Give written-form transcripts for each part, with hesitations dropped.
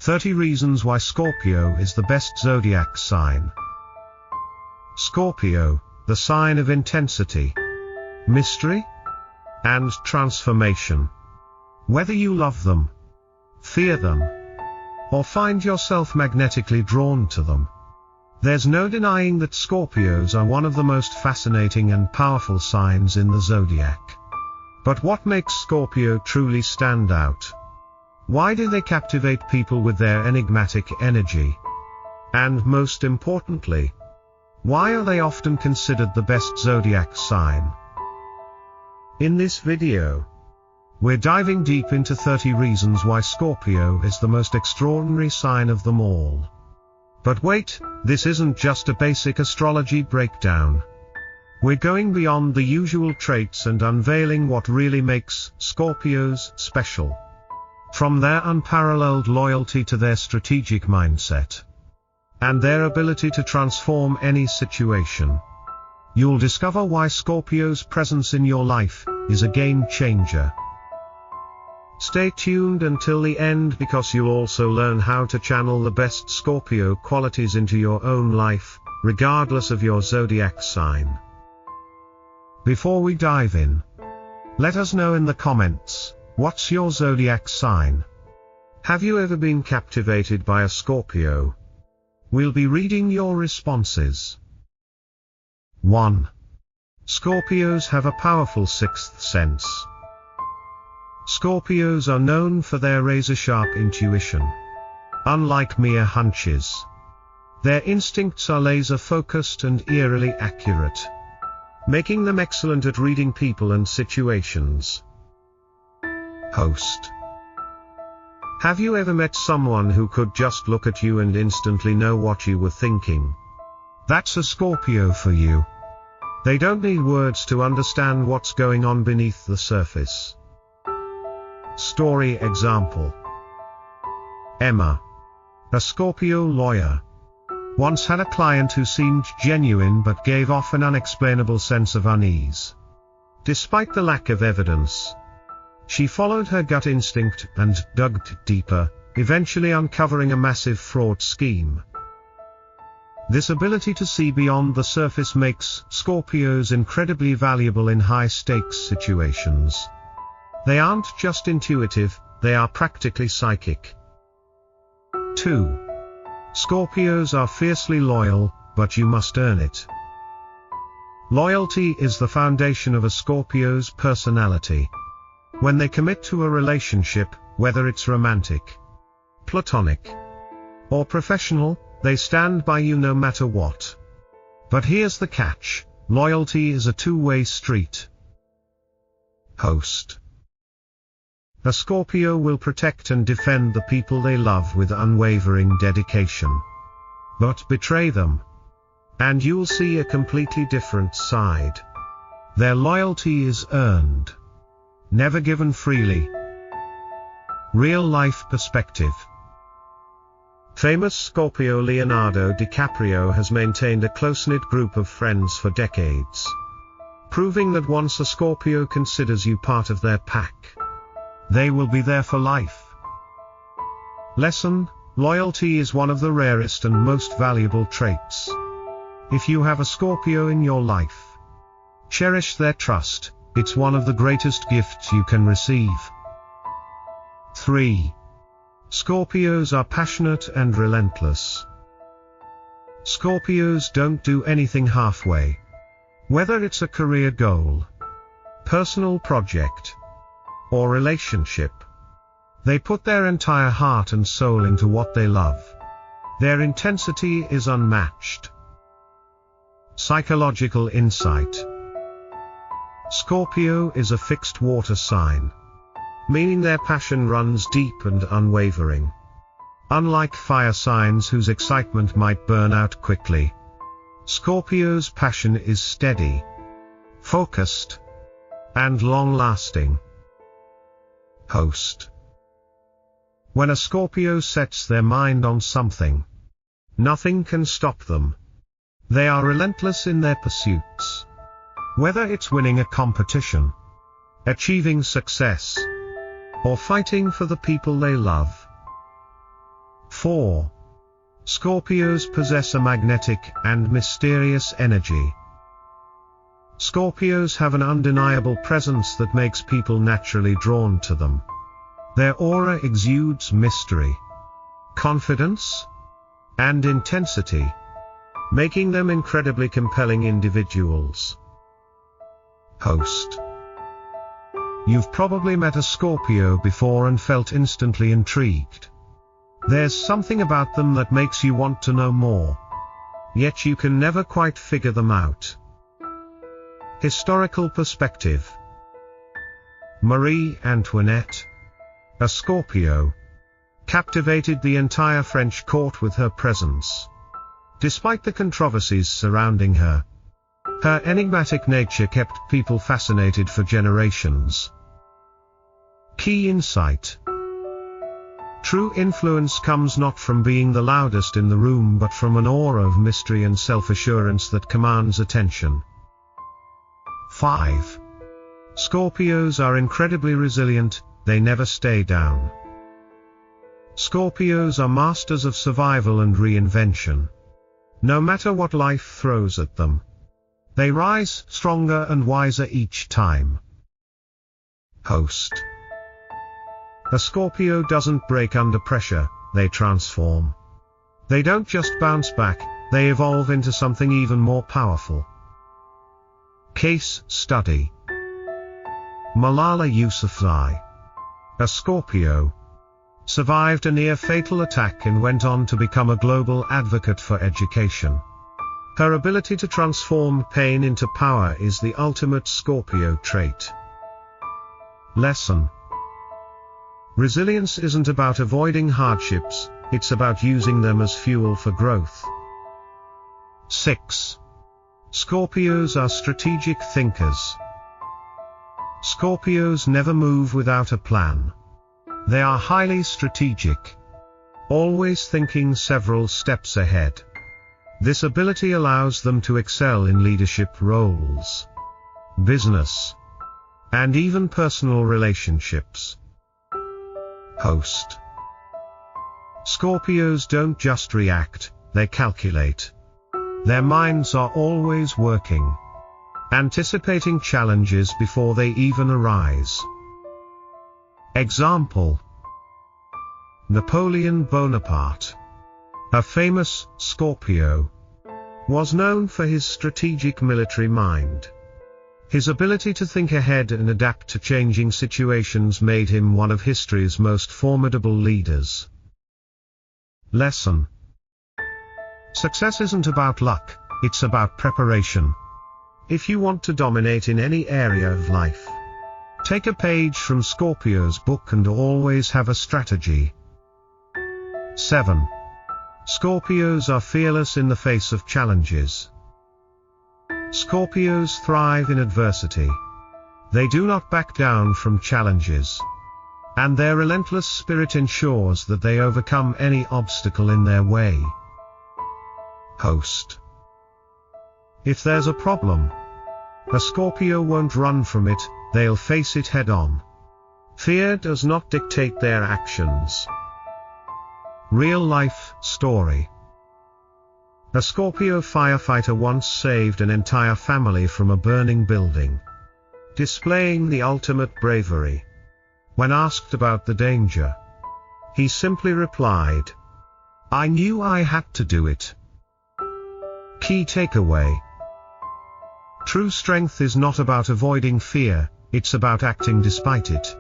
30 reasons why Scorpio is the best zodiac sign. Scorpio, the sign of intensity, mystery, and transformation. Whether you love them, fear them, or find yourself magnetically drawn to them, there's no denying that Scorpios are one of the most fascinating and powerful signs in the zodiac. But what makes Scorpio truly stand out? Why do they captivate people with their enigmatic energy? And most importantly, why are they often considered the best zodiac sign? In this video, we're diving deep into 30 reasons why Scorpio is the most extraordinary sign of them all. But wait, this isn't just a basic astrology breakdown. We're going beyond the usual traits and unveiling what really makes Scorpios special. From their unparalleled loyalty to their strategic mindset, and their ability to transform any situation, you'll discover why Scorpio's presence in your life is a game changer. Stay tuned until the end because you'll also learn how to channel the best Scorpio qualities into your own life, regardless of your zodiac sign. Before we dive in, let us know in the comments, what's your zodiac sign? Have you ever been captivated by a Scorpio? We'll be reading your responses. 1. Scorpios have a powerful sixth sense. Scorpios are known for their razor-sharp intuition. Unlike mere hunches, their instincts are laser-focused and eerily accurate, making them excellent at reading people and situations. Host. Have you ever met someone who could just look at you and instantly know what you were thinking? That's a Scorpio for you. They don't need words to understand what's going on beneath the surface. Story example. Emma, a Scorpio lawyer, once had a client who seemed genuine but gave off an unexplainable sense of unease. Despite the lack of evidence, she followed her gut instinct and dug deeper, eventually uncovering a massive fraud scheme. This ability to see beyond the surface makes Scorpios incredibly valuable in high-stakes situations. They aren't just intuitive, they are practically psychic. 2. Scorpios are fiercely loyal, but you must earn it. Loyalty is the foundation of a Scorpio's personality. When they commit to a relationship, whether it's romantic, platonic, or professional, they stand by you no matter what. But here's the catch: loyalty is a two-way street. Host. A Scorpio will protect and defend the people they love with unwavering dedication. But betray them, and you'll see a completely different side. Their loyalty is earned, never given freely. Real-life perspective. Famous Scorpio Leonardo DiCaprio has maintained a close-knit group of friends for decades, proving that once a Scorpio considers you part of their pack, they will be there for life. Lesson: loyalty is one of the rarest and most valuable traits. If you have a Scorpio in your life, cherish their trust, it's one of the greatest gifts you can receive. 3. Scorpios are passionate and relentless. Scorpios don't do anything halfway. Whether it's a career goal, personal project, or relationship, they put their entire heart and soul into what they love. Their intensity is unmatched. Psychological insight. Scorpio is a fixed water sign, meaning their passion runs deep and unwavering. Unlike fire signs whose excitement might burn out quickly, Scorpio's passion is steady, focused, and long-lasting. Host. When a Scorpio sets their mind on something, nothing can stop them. They are relentless in their pursuits. Whether it's winning a competition, achieving success, or fighting for the people they love. 4. Scorpios possess a magnetic and mysterious energy. Scorpios have an undeniable presence that makes people naturally drawn to them. Their aura exudes mystery, confidence, and intensity, making them incredibly compelling individuals. Host. You've probably met a Scorpio before and felt instantly intrigued. There's something about them that makes you want to know more, yet you can never quite figure them out. Historical perspective. Marie Antoinette, a Scorpio, captivated the entire French court with her presence. Despite the controversies surrounding her, her enigmatic nature kept people fascinated for generations. Key insight. True influence comes not from being the loudest in the room but from an aura of mystery and self-assurance that commands attention. 5. Scorpios are incredibly resilient, they never stay down. Scorpios are masters of survival and reinvention. No matter what life throws at them, they rise stronger and wiser each time. Host. A Scorpio doesn't break under pressure, they transform. They don't just bounce back, they evolve into something even more powerful. Case study. Malala Yousafzai, a Scorpio, survived a near-fatal attack and went on to become a global advocate for education. Her ability to transform pain into power is the ultimate Scorpio trait. Lesson. Resilience isn't about avoiding hardships, it's about using them as fuel for growth. 6. Scorpios are strategic thinkers. Scorpios never move without a plan. They are highly strategic, always thinking several steps ahead. This ability allows them to excel in leadership roles, business, and even personal relationships. Host. Scorpios don't just react, they calculate. Their minds are always working, anticipating challenges before they even arise. Example. Napoleon Bonaparte, a famous Scorpio, was known for his strategic military mind. His ability to think ahead and adapt to changing situations made him one of history's most formidable leaders. Lesson. Success isn't about luck, it's about preparation. If you want to dominate in any area of life, take a page from Scorpio's book and always have a strategy. 7. Scorpios are fearless in the face of challenges. Scorpios thrive in adversity. They do not back down from challenges, and their relentless spirit ensures that they overcome any obstacle in their way. Host. If there's a problem, a Scorpio won't run from it, they'll face it head on. Fear does not dictate their actions. Real-life story. A Scorpio firefighter once saved an entire family from a burning building, displaying the ultimate bravery. When asked about the danger, he simply replied, "I knew I had to do it." Key takeaway. True strength is not about avoiding fear, it's about acting despite it.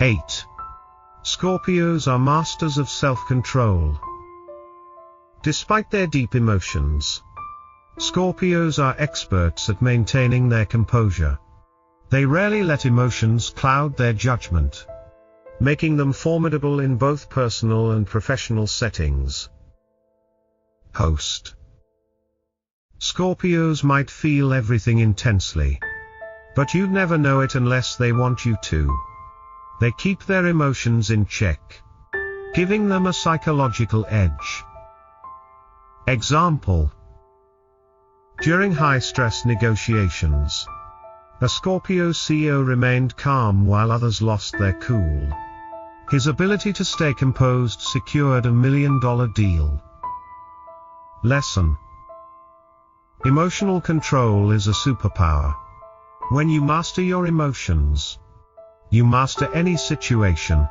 8. Scorpios are masters of self-control. Despite their deep emotions, Scorpios are experts at maintaining their composure. They rarely let emotions cloud their judgment, making them formidable in both personal and professional settings. Host. Scorpios might feel everything intensely, but you'd never know it unless they want you to. They keep their emotions in check, giving them a psychological edge. Example. During high-stress negotiations, a Scorpio CEO remained calm while others lost their cool. His ability to stay composed secured a $1 million deal. Lesson: emotional control is a superpower. When you master your emotions, you master any situation.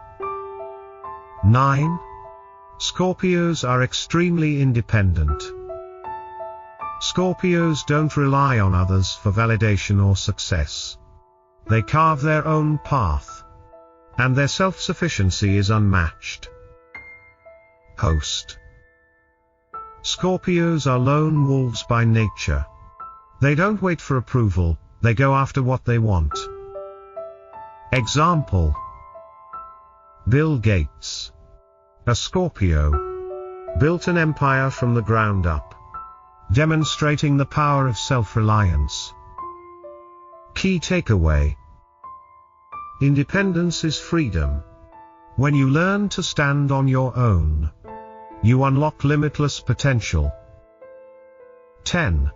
9. Scorpios are extremely independent. Scorpios don't rely on others for validation or success. They carve their own path, and their self-sufficiency is unmatched. Host: Scorpios are lone wolves by nature. They don't wait for approval, they go after what they want. Example: Bill Gates, a Scorpio, built an empire from the ground up, demonstrating the power of self-reliance. Key takeaway: independence is freedom. When you learn to stand on your own, you unlock limitless potential. 10.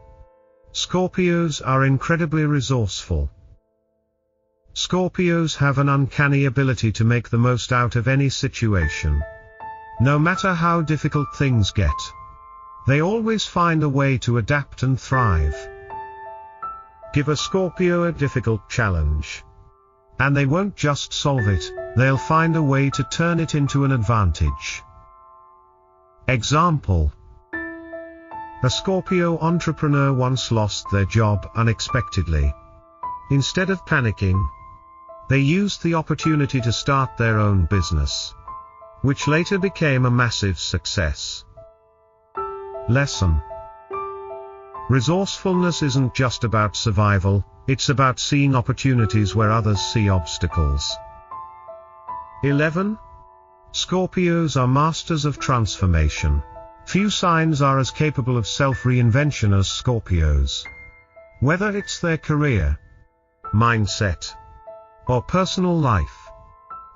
Scorpios are incredibly resourceful. Scorpios have an uncanny ability to make the most out of any situation. No matter how difficult things get, they always find a way to adapt and thrive. Give a Scorpio a difficult challenge, and they won't just solve it, they'll find a way to turn it into an advantage. Example: a Scorpio entrepreneur once lost their job unexpectedly. Instead of panicking, they used the opportunity to start their own business, which later became a massive success. Lesson: resourcefulness isn't just about survival, it's about seeing opportunities where others see obstacles. 11. Scorpios are masters of transformation. Few signs are as capable of self-reinvention as Scorpios. Whether it's their career, mindset, or personal life,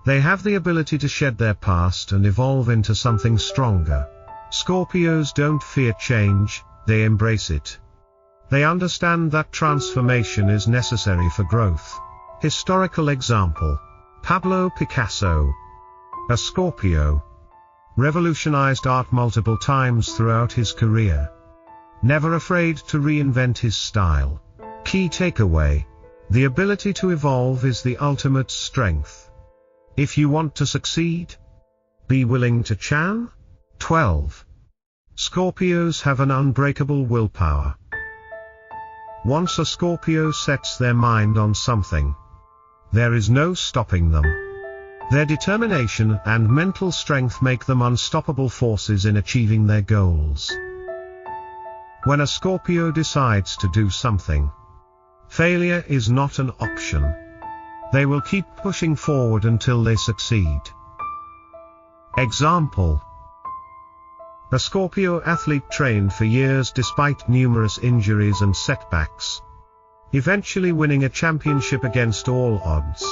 they have the ability to shed their past and evolve into something stronger. Scorpios don't fear change, they embrace it. They understand that transformation is necessary for growth. Historical example: Pablo Picasso, a Scorpio, revolutionized art multiple times throughout his career, never afraid to reinvent his style. Key takeaway: the ability to evolve is the ultimate strength. If you want to succeed, be willing to challenge. 12. Scorpios have an unbreakable willpower. Once a Scorpio sets their mind on something, there is no stopping them. Their determination and mental strength make them unstoppable forces in achieving their goals. When a Scorpio decides to do something, failure is not an option. They will keep pushing forward until they succeed. Example: a Scorpio athlete trained for years despite numerous injuries and setbacks, eventually winning a championship against all odds.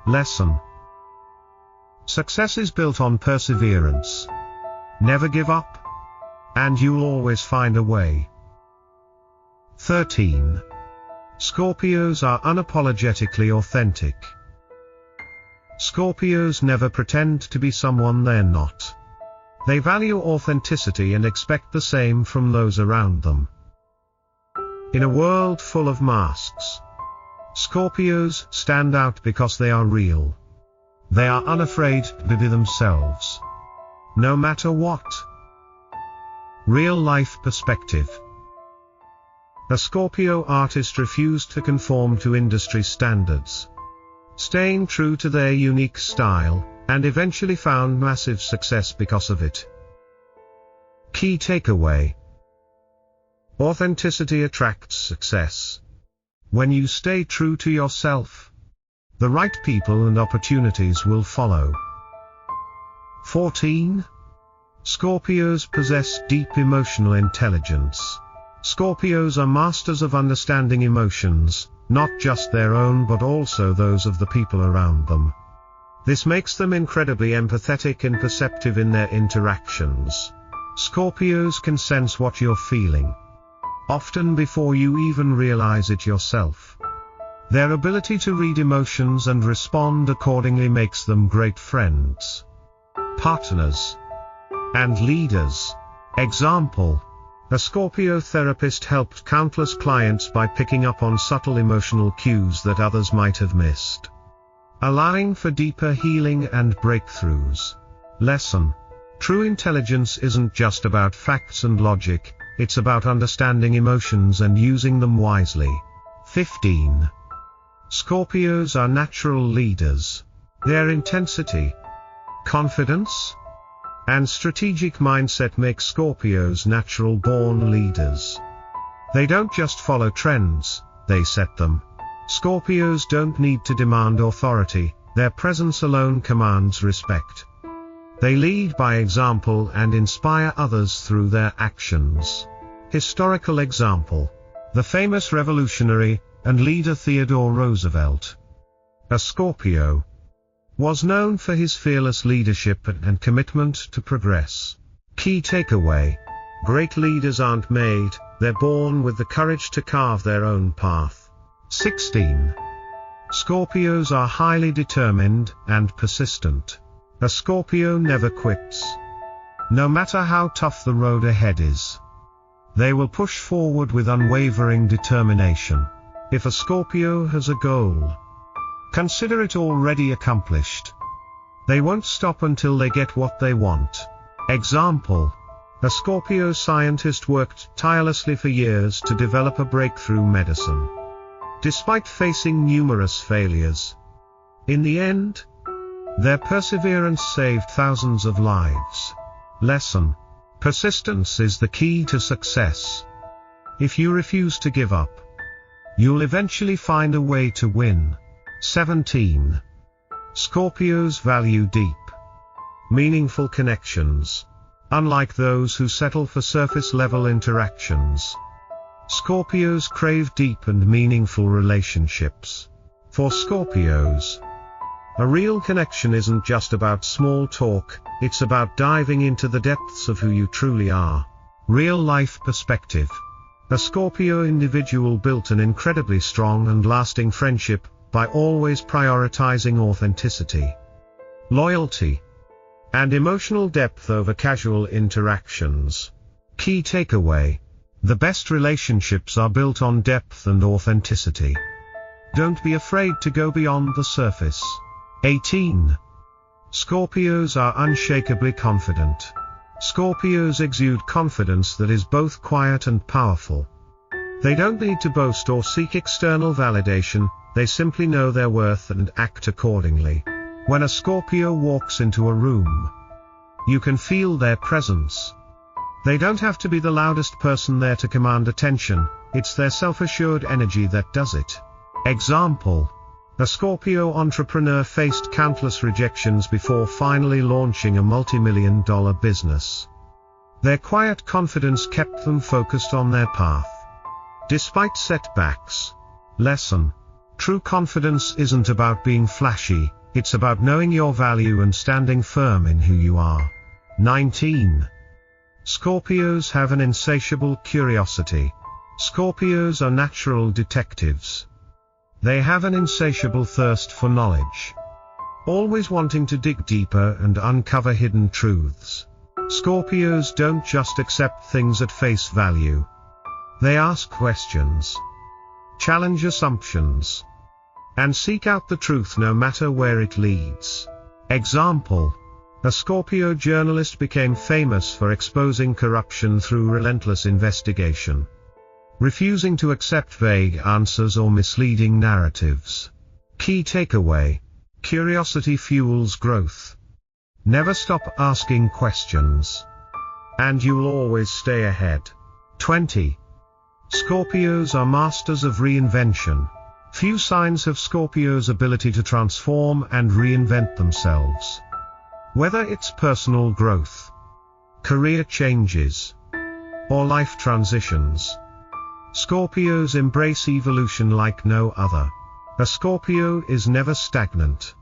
Lesson: success is built on perseverance. Never give up, and you'll always find a way. 13. Scorpios are unapologetically authentic. Scorpios never pretend to be someone they're not. They value authenticity and expect the same from those around them. In a world full of masks, Scorpios stand out because they are real. They are unafraid to be themselves, no matter what. Real life perspective: a Scorpio artist refused to conform to industry standards, staying true to their unique style, and eventually found massive success because of it. Key takeaway: authenticity attracts success. When you stay true to yourself, the right people and opportunities will follow. 14. Scorpios possess deep emotional intelligence. Scorpios are masters of understanding emotions, not just their own but also those of the people around them. This makes them incredibly empathetic and perceptive in their interactions. Scorpios can sense what you're feeling, often before you even realize it yourself. Their ability to read emotions and respond accordingly makes them great friends, partners, and leaders. Example: a Scorpio therapist helped countless clients by picking up on subtle emotional cues that others might have missed, allowing for deeper healing and breakthroughs. Lesson: true intelligence isn't just about facts and logic, it's about understanding emotions and using them wisely. 15. Scorpios are natural leaders. Their intensity, confidence, and strategic mindset make Scorpios natural-born leaders. They don't just follow trends, they set them. Scorpios don't need to demand authority, their presence alone commands respect. They lead by example and inspire others through their actions. Historical example: the famous revolutionary and leader Theodore Roosevelt, a Scorpio, was known for his fearless leadership and commitment to progress. Key takeaway: great leaders aren't made, they're born with the courage to carve their own path. 16. Scorpios are highly determined and persistent. A Scorpio never quits. No matter how tough the road ahead is, they will push forward with unwavering determination. If a Scorpio has a goal, consider it already accomplished. They won't stop until they get what they want. Example: a Scorpio scientist worked tirelessly for years to develop a breakthrough medicine, despite facing numerous failures. In the end, their perseverance saved thousands of lives. Lesson: persistence is the key to success. If you refuse to give up, you'll eventually find a way to win. 17. Scorpios value deep, meaningful connections. Unlike those who settle for surface-level interactions, Scorpios crave deep and meaningful relationships. For Scorpios, a real connection isn't just about small talk, it's about diving into the depths of who you truly are. Real-life perspective: a Scorpio individual built an incredibly strong and lasting friendship by always prioritizing authenticity, loyalty, and emotional depth over casual interactions. Key takeaway: the best relationships are built on depth and authenticity. Don't be afraid to go beyond the surface. 18. Scorpios are unshakably confident. Scorpios exude confidence that is both quiet and powerful. They don't need to boast or seek external validation, they simply know their worth and act accordingly. When a Scorpio walks into a room, you can feel their presence. They don't have to be the loudest person there to command attention, it's their self-assured energy that does it. Example: a Scorpio entrepreneur faced countless rejections before finally launching a multi-million-dollar business. Their quiet confidence kept them focused on their path, despite setbacks. Lesson: true confidence isn't about being flashy, it's about knowing your value and standing firm in who you are. 19. Scorpios have an insatiable curiosity. Scorpios are natural detectives. They have an insatiable thirst for knowledge, always wanting to dig deeper and uncover hidden truths. Scorpios don't just accept things at face value. They ask questions, challenge assumptions, and seek out the truth no matter where it leads. Example: a Scorpio journalist became famous for exposing corruption through relentless investigation, refusing to accept vague answers or misleading narratives. Key takeaway: curiosity fuels growth. Never stop asking questions, and you'll always stay ahead. 20. Scorpios are masters of reinvention. Few signs have Scorpios' ability to transform and reinvent themselves. Whether it's personal growth, career changes, or life transitions, Scorpios embrace evolution like no other. A Scorpio is never stagnant.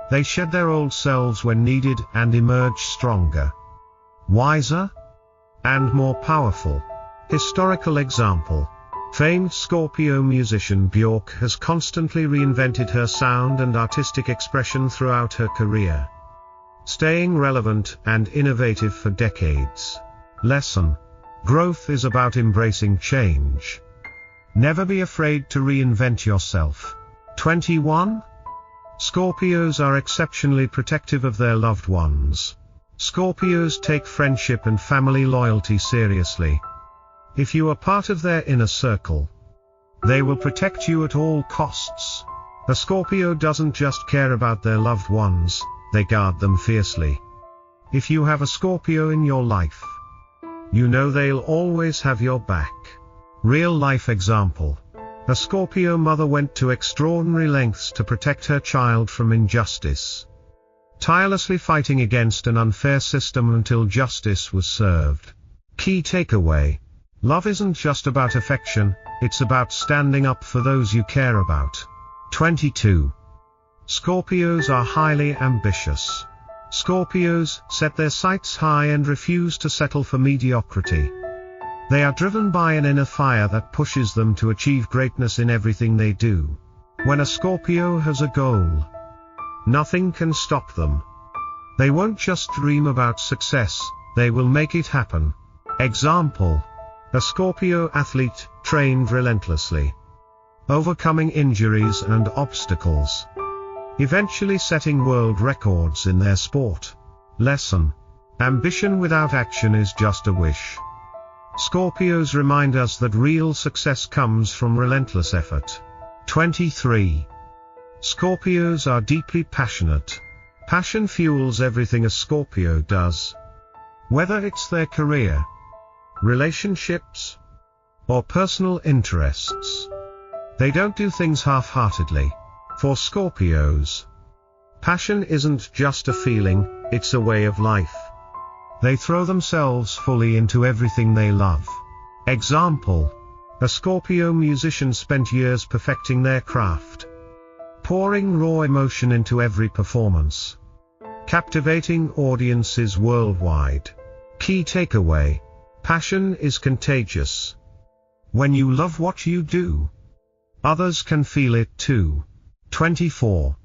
They shed their old selves when needed and emerge stronger, wiser, and more powerful. Historical example: Famed Scorpio musician Björk has constantly reinvented her sound and artistic expression throughout her career, staying relevant and innovative for decades. Lesson: growth is about embracing change. Never be afraid to reinvent yourself. 21. Scorpios are exceptionally protective of their loved ones. Scorpios take friendship and family loyalty seriously. If you are part of their inner circle, they will protect you at all costs. A Scorpio doesn't just care about their loved ones, they guard them fiercely. If you have a Scorpio in your life, you know they'll always have your back. Real life example. A Scorpio mother went to extraordinary lengths to protect her child from injustice, tirelessly fighting against an unfair system until justice was served. Key takeaway: love isn't just about affection, it's about standing up for those you care about. 22. Scorpios are highly ambitious. Scorpios set their sights high and refuse to settle for mediocrity. They are driven by an inner fire that pushes them to achieve greatness in everything they do. When a Scorpio has a goal, nothing can stop them. They won't just dream about success, they will make it happen. Example: a Scorpio athlete trained relentlessly, overcoming injuries and obstacles, eventually setting world records in their sport. Lesson: ambition without action is just a wish. Scorpios remind us that real success comes from relentless effort. 23. Scorpios are deeply passionate. Passion fuels everything a Scorpio does. Whether it's their career, relationships, or personal interests, they don't do things half-heartedly. For Scorpios, passion isn't just a feeling, it's a way of life. They throw themselves fully into everything they love. Example: a Scorpio musician spent years perfecting their craft, pouring raw emotion into every performance, captivating audiences worldwide. Key takeaway: passion is contagious. When you love what you do, others can feel it too. 24.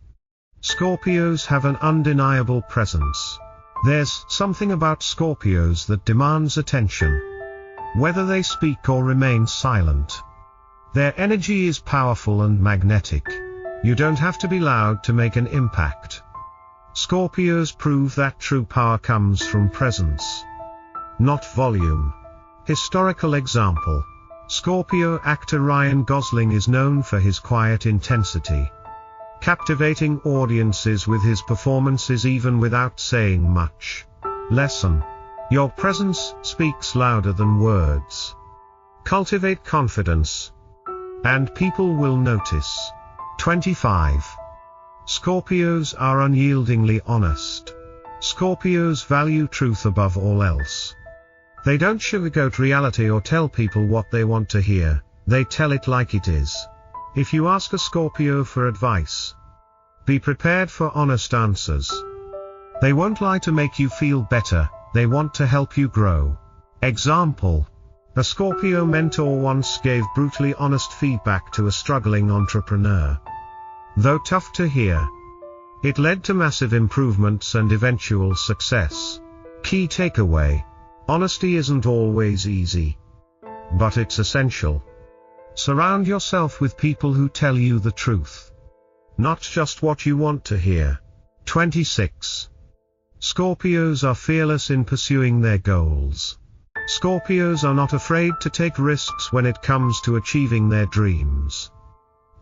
Scorpios have an undeniable presence. There's something about Scorpios that demands attention, whether they speak or remain silent. Their energy is powerful and magnetic. You don't have to be loud to make an impact. Scorpios prove that true power comes from presence, not volume. Historical example: Scorpio actor Ryan Gosling is known for his quiet intensity, captivating audiences with his performances even without saying much. Lesson: your presence speaks louder than words. Cultivate confidence, and people will notice. 25. Scorpios are unyieldingly honest. Scorpios value truth above all else. They don't sugarcoat reality or tell people what they want to hear, they tell it like it is. If you ask a Scorpio for advice, be prepared for honest answers. They won't lie to make you feel better, they want to help you grow. Example: a Scorpio mentor once gave brutally honest feedback to a struggling entrepreneur. Though tough to hear, it led to massive improvements and eventual success. Key takeaway: honesty isn't always easy, but it's essential. Surround yourself with people who tell you the truth, not just what you want to hear. 26. Scorpios are fearless in pursuing their goals. Scorpios are not afraid to take risks when it comes to achieving their dreams.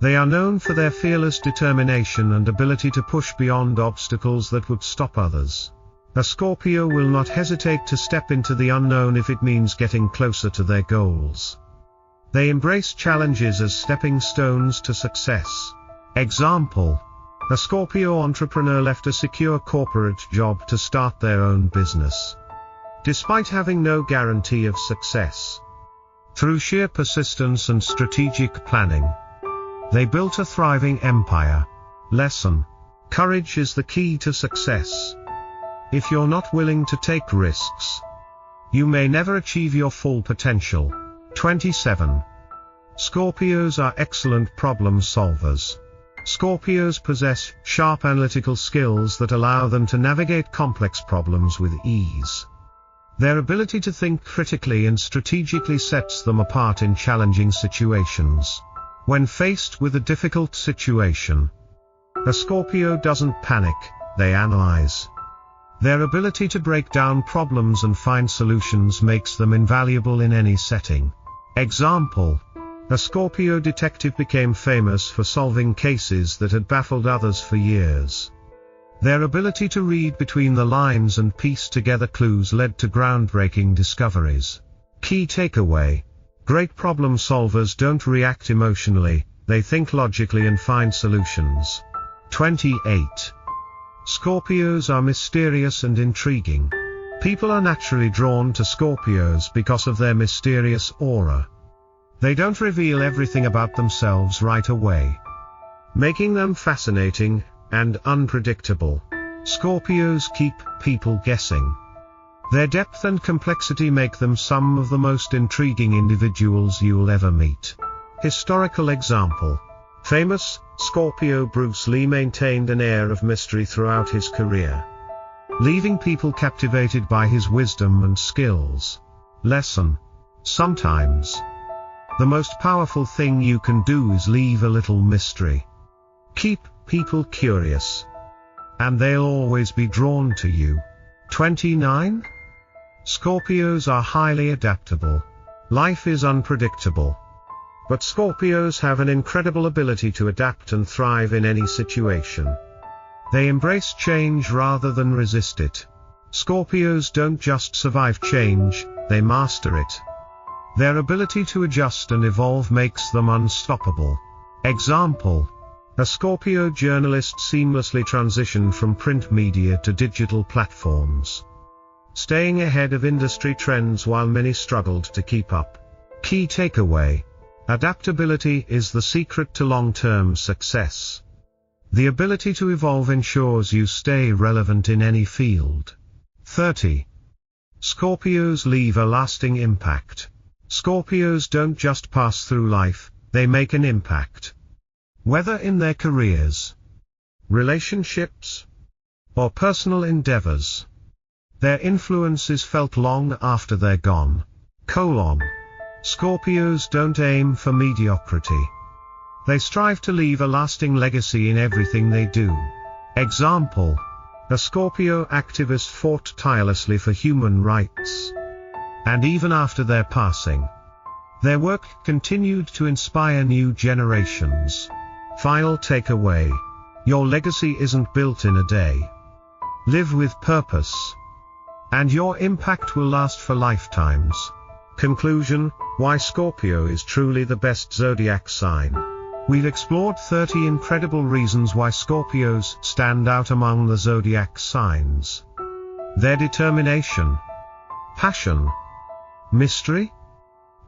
They are known for their fearless determination and ability to push beyond obstacles that would stop others. A Scorpio will not hesitate to step into the unknown if it means getting closer to their goals. They embrace challenges as stepping stones to success. Example: a Scorpio entrepreneur left a secure corporate job to start their own business, despite having no guarantee of success. Through sheer persistence and strategic planning, they built a thriving empire. Lesson: courage is the key to success. If you're not willing to take risks, you may never achieve your full potential. 27. Scorpios are excellent problem solvers. Scorpios possess sharp analytical skills that allow them to navigate complex problems with ease. Their ability to think critically and strategically sets them apart in challenging situations. When faced with a difficult situation, a Scorpio doesn't panic, they analyze. Their ability to break down problems and find solutions makes them invaluable in any setting. Example: a Scorpio detective became famous for solving cases that had baffled others for years. Their ability to read between the lines and piece together clues led to groundbreaking discoveries. Key takeaway: great problem solvers don't react emotionally, they think logically and find solutions. 28. Scorpios are mysterious and intriguing. People are naturally drawn to Scorpios because of their mysterious aura. They don't reveal everything about themselves right away, making them fascinating and unpredictable. Scorpios keep people guessing. Their depth and complexity make them some of the most intriguing individuals you'll ever meet. Historical example: famous Scorpio Bruce Lee maintained an air of mystery throughout his career, leaving people captivated by his wisdom and skills. Lesson: sometimes the most powerful thing you can do is leave a little mystery. Keep people curious, and they'll always be drawn to you. 29. Scorpios are highly adaptable. Life is unpredictable, but Scorpios have an incredible ability to adapt and thrive in any situation. They embrace change rather than resist it. Scorpios don't just survive change, they master it. Their ability to adjust and evolve makes them unstoppable. Example: a Scorpio journalist seamlessly transitioned from print media to digital platforms, staying ahead of industry trends while many struggled to keep up. Key takeaway: adaptability is the secret to long-term success. The ability to evolve ensures you stay relevant in any field. 30. Scorpios leave a lasting impact. Scorpios don't just pass through life, they make an impact. Whether in their careers, relationships, or personal endeavors, their influence is felt long after they're gone. Scorpios don't aim for mediocrity. They strive to leave a lasting legacy in everything they do. Example: a Scorpio activist fought tirelessly for human rights, and even after their passing, their work continued to inspire new generations. Final takeaway: your legacy isn't built in a day. Live with purpose, and your impact will last for lifetimes. Conclusion: why Scorpio is truly the best zodiac sign. We've explored 30 incredible reasons why Scorpios stand out among the zodiac signs. Their determination, passion, mystery,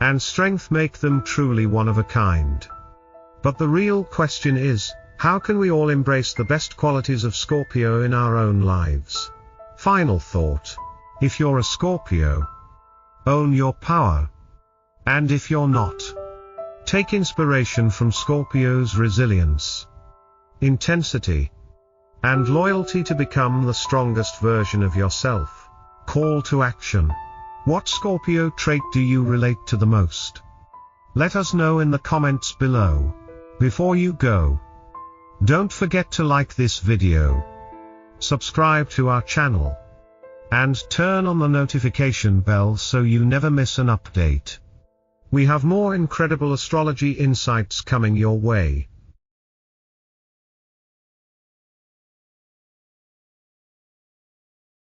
and strength make them truly one of a kind. But the real question is, how can we all embrace the best qualities of Scorpio in our own lives? Final thought: if you're a Scorpio, own your power. And if you're not, take inspiration from Scorpio's resilience, intensity, and loyalty to become the strongest version of yourself. Call to action: what Scorpio trait do you relate to the most? Let us know in the comments below. Before you go, don't forget to like this video, subscribe to our channel, and turn on the notification bell so you never miss an update. We have more incredible astrology insights coming your way.